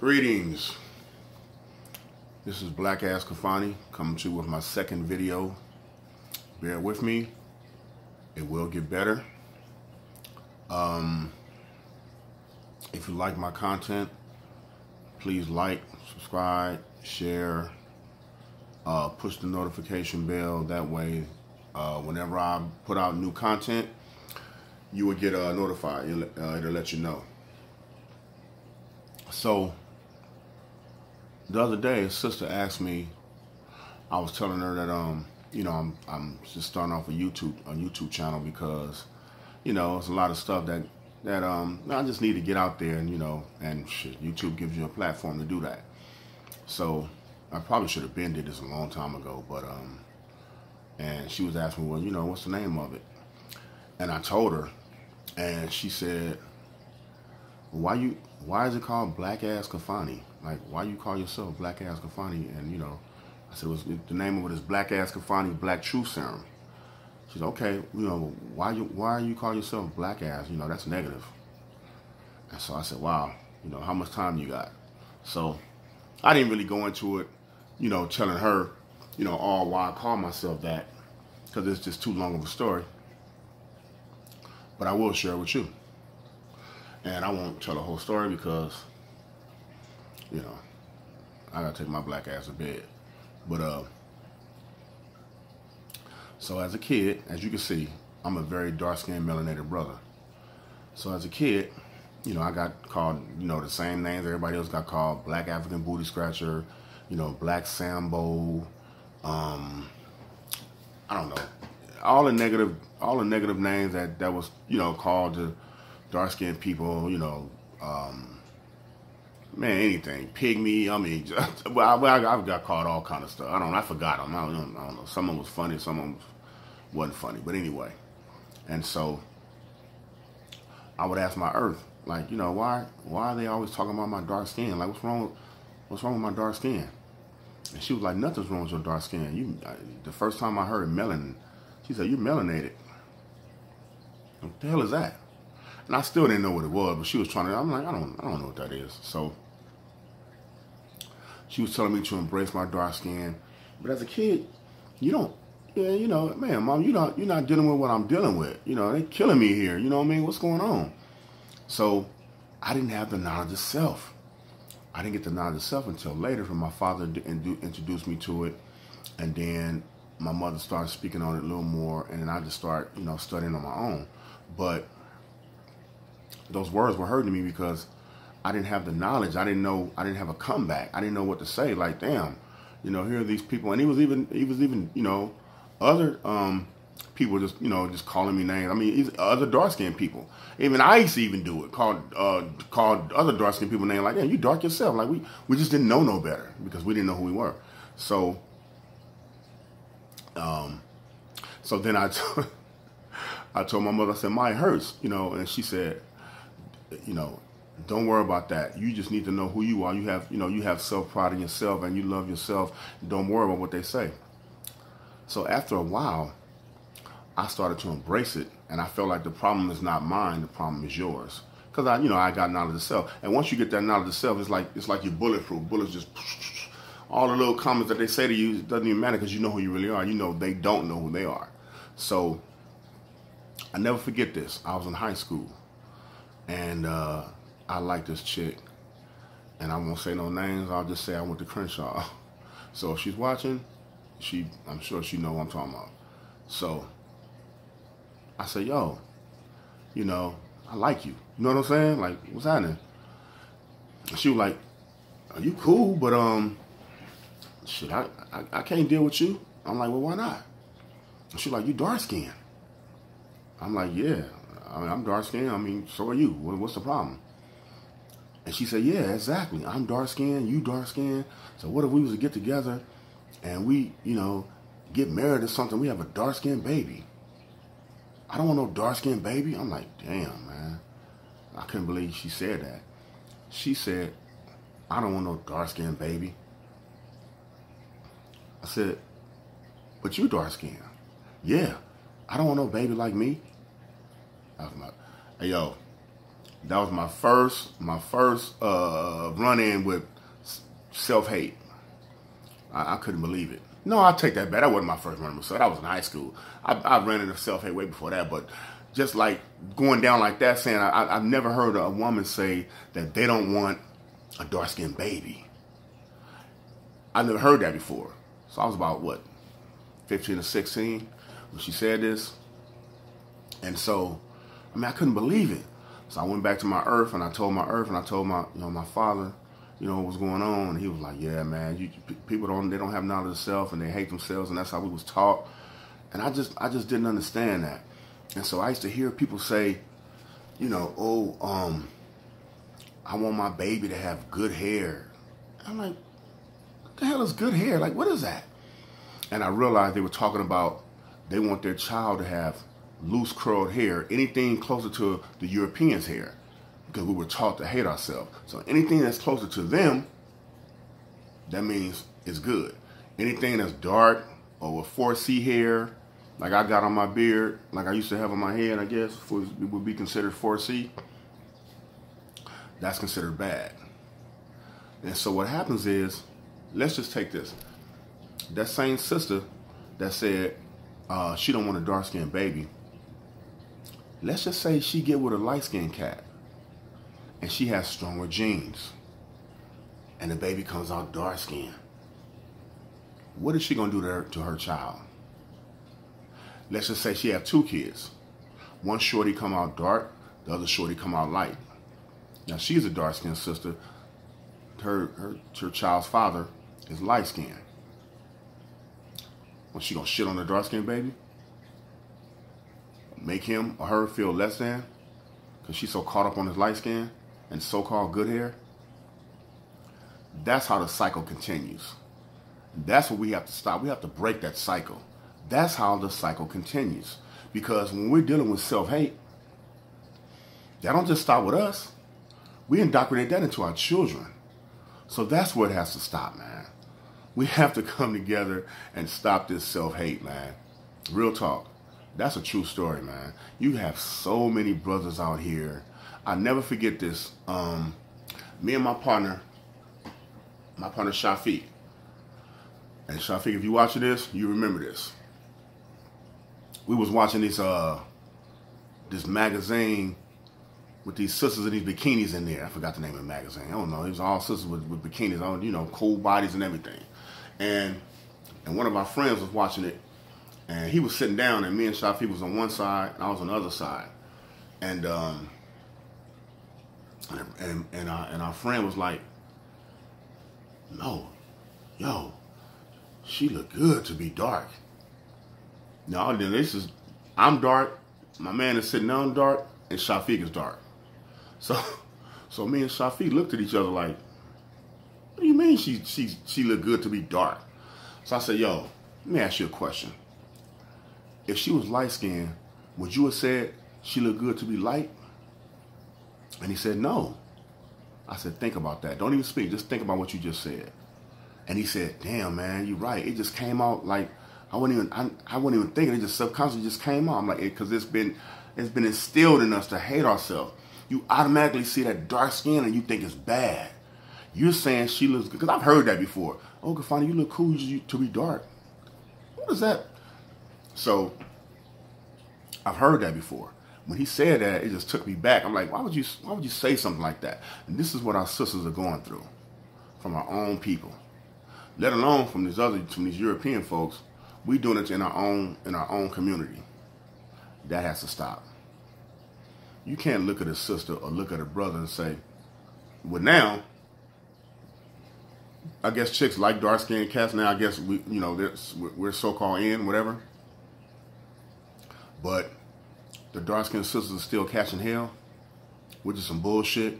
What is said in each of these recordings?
Greetings. This is Black Ass Kafani coming to you with my second video. Bear with me. It will get better. If you like my content, please like, subscribe, share, push the notification bell. That way, whenever I put out new content, you will get notified. It'll let you know. So, the other day, a sister asked me. I was telling her that I'm just starting off a YouTube channel because it's a lot of stuff that I just need to get out there, and shit, YouTube gives you a platform to do that. So I probably should have did this a long time ago, but and she was asking me, well, what's the name of it? And I told her, and she said, why is it called Black Ass Kafani? Like, why you call yourself Black Ass Kafani? And I said, the name of it is Black Ass Kafani Black Truth Serum. She said, okay, why you call yourself Black Ass? That's negative. And so I said, wow, how much time you got? So I didn't really go into it, telling her, all why I call myself that, because it's just too long of a story. But I will share it with you. And I won't tell the whole story because, I gotta take my black ass to bed. But, so as a kid, as you can see, I'm a very dark-skinned, melanated brother. So as a kid, I got called, the same names everybody else got called: Black African Booty Scratcher, Black Sambo, I don't know, all the negative names that was, called to dark-skinned people, man, anything, pygmy. I mean, I've got called all kind of stuff. I forgot them. I don't know. Some of them was funny, some of them wasn't funny. But anyway, and so I would ask my Earth, like, why are they always talking about my dark skin? Like, what's wrong with my dark skin? And she was like, nothing's wrong with your dark skin. The first time I heard melanin, she said, you're melanated. What the hell is that? And I still didn't know what it was, but she was trying to. I'm like, I don't know what that is. So she was telling me to embrace my dark skin. But as a kid, you don't. Yeah, man, Mom, you're not dealing with what I'm dealing with. They killing me here. You know what I mean? What's going on? So I didn't have the knowledge of self. I didn't get the knowledge of self until later, from my father introduced me to it, and then my mother started speaking on it a little more, and then I just started, studying on my own. But those words were hurting me because I didn't have the knowledge. I didn't know. I didn't have a comeback. I didn't know what to say. Like, damn, here are these people, and he was even, other people just calling me names. I mean, other dark skinned people. Even I used to even do it. Called other dark skinned people names like, yeah, you dark yourself. Like we just didn't know no better because we didn't know who we were. So, so then I told my mother, I said, "Ma, it hurts," and she said, don't worry about that. You just need to know who you are. You have self-pride in yourself and you love yourself. Don't worry about what they say. So after a while, I started to embrace it, and I felt like the problem is not mine. The problem is yours. Because I got knowledge of self. And once you get that knowledge of self, it's like you're bulletproof. Bullets just, all the little comments that they say to you, it doesn't even matter because you know who you really are. They don't know who they are. So I never forget this. I was in high school. And I like this chick, and I won't say no names. I'll just say I went to Crenshaw. So if she's watching, I'm sure she know what I'm talking about. So I say, yo, I like you. You know what I'm saying? Like, what's happening? And she was like, are you cool? But shit, I can't deal with you. I'm like, well, why not? And she's like, you dark skinned. I'm like, yeah. I'm dark skinned. I mean, so are you. What's the problem? And she said, yeah, exactly. I'm dark skinned. You dark skinned. So what if we was to get together and we, get married or something? We have a dark skinned baby. I don't want no dark skinned baby. I'm like, damn, man. I couldn't believe she said that. She said, I don't want no dark skinned baby. I said, but you dark skinned. Yeah. I don't want no baby like me. I was like, hey, yo, That was my first run-in with self-hate. I couldn't believe it. No, I take that back. That wasn't my first run-in with self. That was in high school. I ran into self-hate way before that, but just like going down like that, saying I've never heard a woman say that they don't want a dark-skinned baby. I never heard that before. So I was about, what, 15 or 16 when she said this. And so, I mean, I couldn't believe it. So I went back to my earth, and I told my earth, and I told my, my father, what was going on. And he was like, yeah, man, people don't have knowledge of self, and they hate themselves, and that's how we was taught. And I just didn't understand that. And so I used to hear people say, I want my baby to have good hair. I'm like, what the hell is good hair? Like, what is that? And I realized they were talking about they want their child to have loose curled hair, anything closer to the Europeans' hair, because we were taught to hate ourselves. So anything that's closer to them, that means it's good. Anything that's dark or with 4C hair, like I got on my beard, like I used to have on my head, I guess, would be considered 4C, that's considered bad. And so what happens is, let's just take this. That same sister that said she don't want a dark-skinned baby, let's just say she get with a light-skinned cat and she has stronger genes and the baby comes out dark-skinned. What is she going to do to her child? Let's just say she have 2 kids. One shorty come out dark, the other shorty come out light. Now she's a dark-skinned sister. Her child's father is light-skinned. Well, she gonna shit on the dark-skinned baby? Make him or her feel less than? Because she's so caught up on his light skin and so-called good hair? That's how the cycle continues. That's what we have to stop. We have to break that cycle. That's how the cycle continues. Because when we're dealing with self-hate, that don't just stop with us. We indoctrinate that into our children. So that's where it has to stop, man. We have to come together and stop this self-hate, man. Real talk. That's a true story, man. You have so many brothers out here. I never forget this. Me and my partner Shafiq. And Shafiq, if you watching this, you remember this. We was watching this magazine with these sisters in these bikinis in there. I forgot the name of the magazine. I don't know. It was all sisters with bikinis on, cool bodies and everything. And one of our friends was watching it, and he was sitting down, and me and Shafiq was on one side, and I was on the other side. And our friend was like, "No, yo, she look good to be dark." No, then I'm dark, my man is sitting down dark, and Shafiq is dark. So me and Shafiq looked at each other like, what do you mean she look good to be dark? So I said, yo, let me ask you a question. If she was light-skinned, would you have said she looked good to be light? And he said, no. I said, think about that. Don't even speak. Just think about what you just said. And he said, damn, man, you're right. It just came out like, I wasn't even thinking. It just subconsciously just came out. I'm like, because it's been instilled in us to hate ourselves. You automatically see that dark skin and you think it's bad. You're saying she looks good. Because I've heard that before. Oh, Kafani, you look cool to be dark. What is that? So, I've heard that before. When he said that, it just took me back. I'm like, why would you say something like that? And this is what our sisters are going through from our own people. Let alone from these European folks. We doing it in our own community. That has to stop. You can't look at a sister or look at a brother and say, well, now, I guess chicks like dark-skinned cats. Now I guess we're so-called in, whatever. But the dark-skinned sisters are still catching hell, which is some bullshit.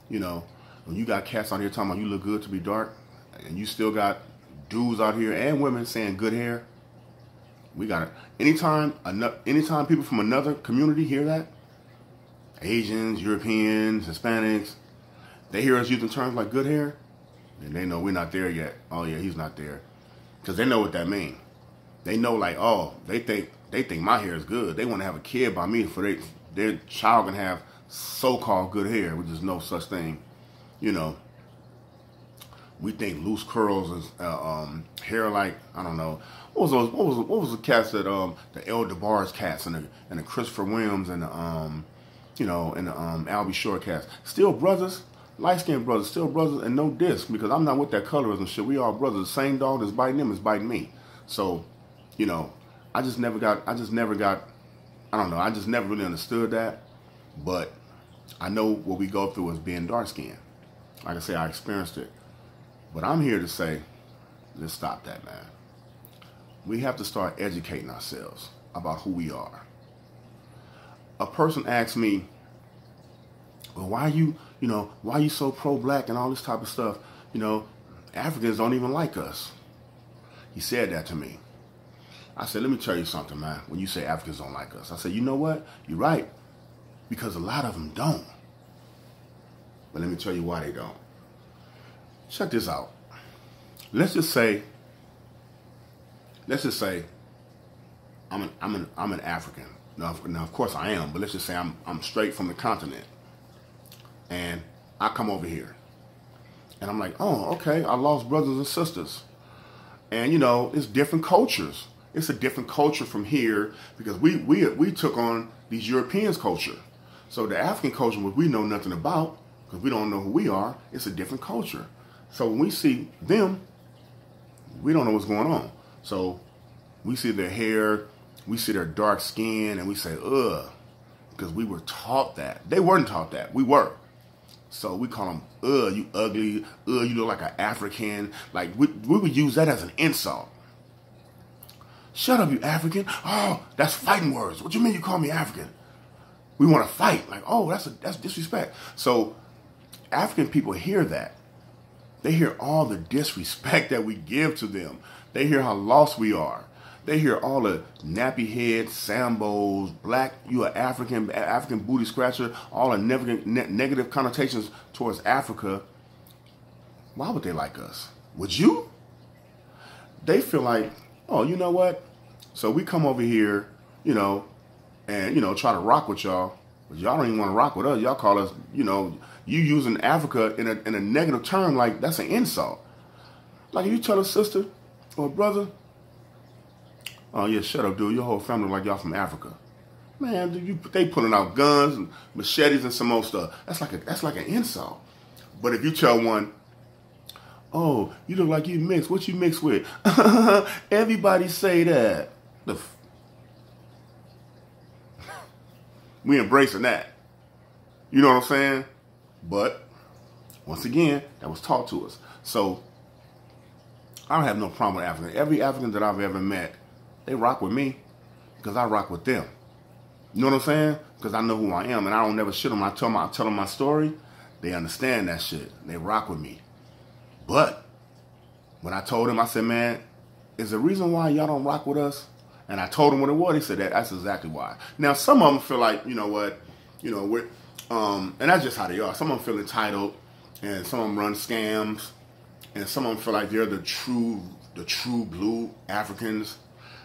When you got cats out here talking about you look good to be dark, and you still got dudes out here and women saying good hair. We got it. Anytime people from another community hear that, Asians, Europeans, Hispanics, they hear us using terms like good hair, and they know we're not there yet. Oh yeah, he's not there. Because they know what that means. They know, like, oh, they think my hair is good. They want to have a kid by me for their child can have so-called good hair, which is no such thing. You know, we think loose curls is hair like, I don't know. What was the cats that the El DeBarge cats and the Christopher Williams and the you know, and the Albie Shore cats, still brothers, light-skinned brothers, still brothers, and no diss, because I'm not with that colorism shit. We all brothers. The same dog that's biting them is biting me. So, you know, I just never got, I don't know, I just never really understood that. But I know what we go through as being dark-skinned. Like I say, I experienced it. But I'm here to say, let's stop that, man. We have to start educating ourselves about who we are. A person asks me, well, why you so pro-black and all this type of stuff? You know, Africans don't even like us. He said that to me. I said, let me tell you something, man. When you say Africans don't like us, I said, you know what? You're right. Because a lot of them don't. But let me tell you why they don't. Check this out. Let's just say I'm an African. Now, of course I am, but let's just say I'm straight from the continent. And I come over here. And I'm like, oh, okay, I lost brothers and sisters. And, you know, it's different cultures. It's a different culture from here because we took on these Europeans' culture. So the African culture, which we know nothing about, because we don't know who we are, it's a different culture. So when we see them, we don't know what's going on. So we see their hair, we see their dark skin, and we say, ugh, because we were taught that. They weren't taught that. We were. So we call them, ugh, you ugly, ugh, you look like an African. Like, we would use that as an insult. Shut up, you African. Oh, that's fighting words. What you mean you call me African? We want to fight. Like, oh, that's disrespect. So African people hear that. They hear all the disrespect that we give to them. They hear how lost we are. They hear all the nappy heads, Sambos, black, you are African booty scratcher, all the negative connotations towards Africa. Why would they like us? Would you? They feel like, oh, you know what? So we come over here, you know, and, you know, try to rock with y'all. But y'all don't even want to rock with us. Y'all call us, you know, you using Africa in a negative term, like that's an insult. Like if you tell a sister or a brother, oh yeah, shut up, dude. Your whole family like y'all from Africa. Man, they pulling out guns and machetes and some more stuff. That's like an insult. But if you tell one, oh, you look like you mixed. What you mixed with? Everybody say that. We embracing that. You know what I'm saying? But once again, that was taught to us. So I don't have no problem with Africans. Every African that I've ever met, they rock with me because I rock with them. You know what I'm saying? Because I know who I am and I don't never shit them. I tell them my story. They understand that shit. They rock with me. But when I told them, I said, man, is the reason why y'all don't rock with us? And I told them what it was. He said that's exactly why. Now, some of them feel like, you know what, you know, we're, and that's just how they are. Some of them feel entitled, and some of them run scams, and some of them feel like they're the true blue Africans.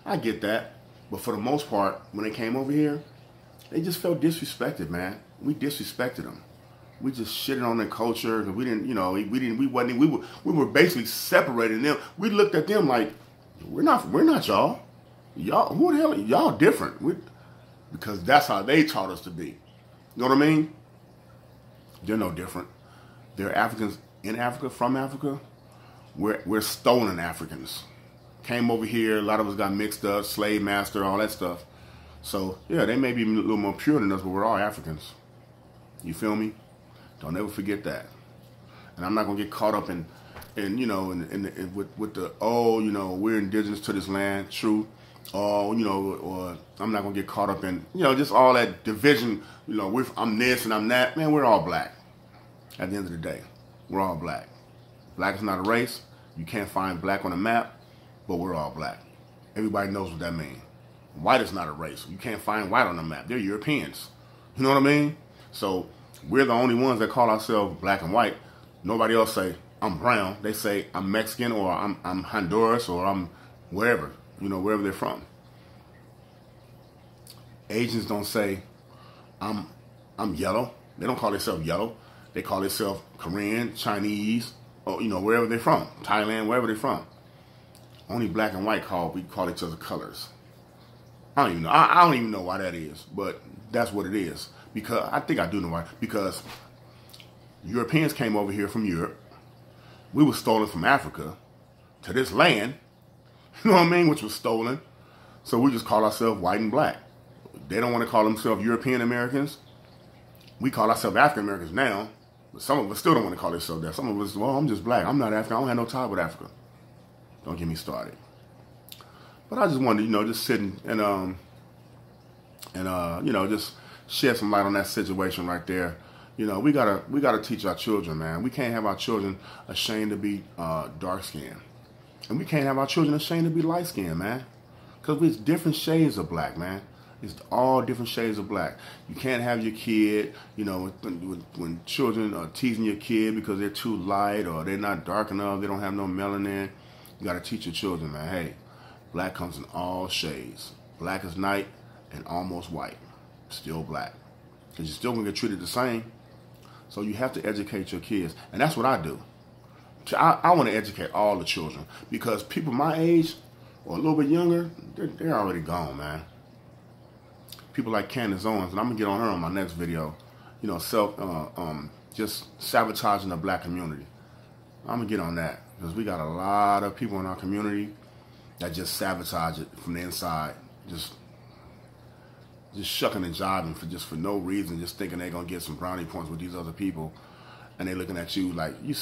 I get that. But for the most part, when they came over here, they just felt disrespected, man. We disrespected them. We just shitted on their culture because we didn't, you know, we were basically separating them. We looked at them like, we're not y'all. Y'all, who the hell? Y'all different. Because that's how they taught us to be. You know what I mean? They're no different. They're Africans in Africa, from Africa. We're stolen Africans. Came over here, a lot of us got mixed up, slave master, all that stuff. So, yeah, they may be a little more pure than us, but we're all Africans. You feel me? Don't ever forget that. And I'm not going to get caught up in you know, with the, oh, you know, we're indigenous to this land, true. Oh, you know, or I'm not going to get caught up in, you know, just all that division, you know, I'm this and I'm that. Man, we're all black. At the end of the day, we're all black. Black is not a race. You can't find black on a map, but we're all black. Everybody knows what that means. White is not a race. You can't find white on the map. They're Europeans. You know what I mean? So we're the only ones that call ourselves black and white. Nobody else say, I'm brown. They say, I'm Mexican, or I'm Honduras, or I'm wherever. You know, wherever they're from. Asians don't say, I'm I'm yellow. They don't call themselves yellow. They call themselves Korean, Chinese, or wherever they're from, Thailand, wherever they're from. Only black and white we call each other colors. I don't even know. I don't even know why that is, but that's what it is. Because I think I do know why. Because Europeans came over here from Europe. We were stolen from Africa to this land, you know what I mean, which was stolen. So we just call ourselves white and black. They don't want to call themselves European Americans. We call ourselves African Americans now, but some of us still don't want to call themselves that. Some of us, well, I'm just black. I'm not African. I don't have no tie with Africa. Don't get me started. But I just wanted to, just sit and just shed some light on that situation right there. We gotta teach our children, man. We can't have our children ashamed to be dark skinned, and we can't have our children ashamed to be light skinned, man. Because it's different shades of black, man. It's all different shades of black. You can't have your kid, when children are teasing your kid because they're too light or they're not dark enough, they don't have no melanin. You got to teach your children, man, hey, black comes in all shades. Black is night and almost white. Still black. Because you're still going to get treated the same. So you have to educate your kids. And that's what I do. I want to educate all the children. Because people my age or a little bit younger, they're already gone, man. People like Candace Owens, and I'm going to get on her on my next video, just sabotaging the black community. I'm going to get on that because we got a lot of people in our community that just sabotage it from the inside, just shucking and jiving for no reason, just thinking they're going to get some brownie points with these other people, and they're looking at you like, you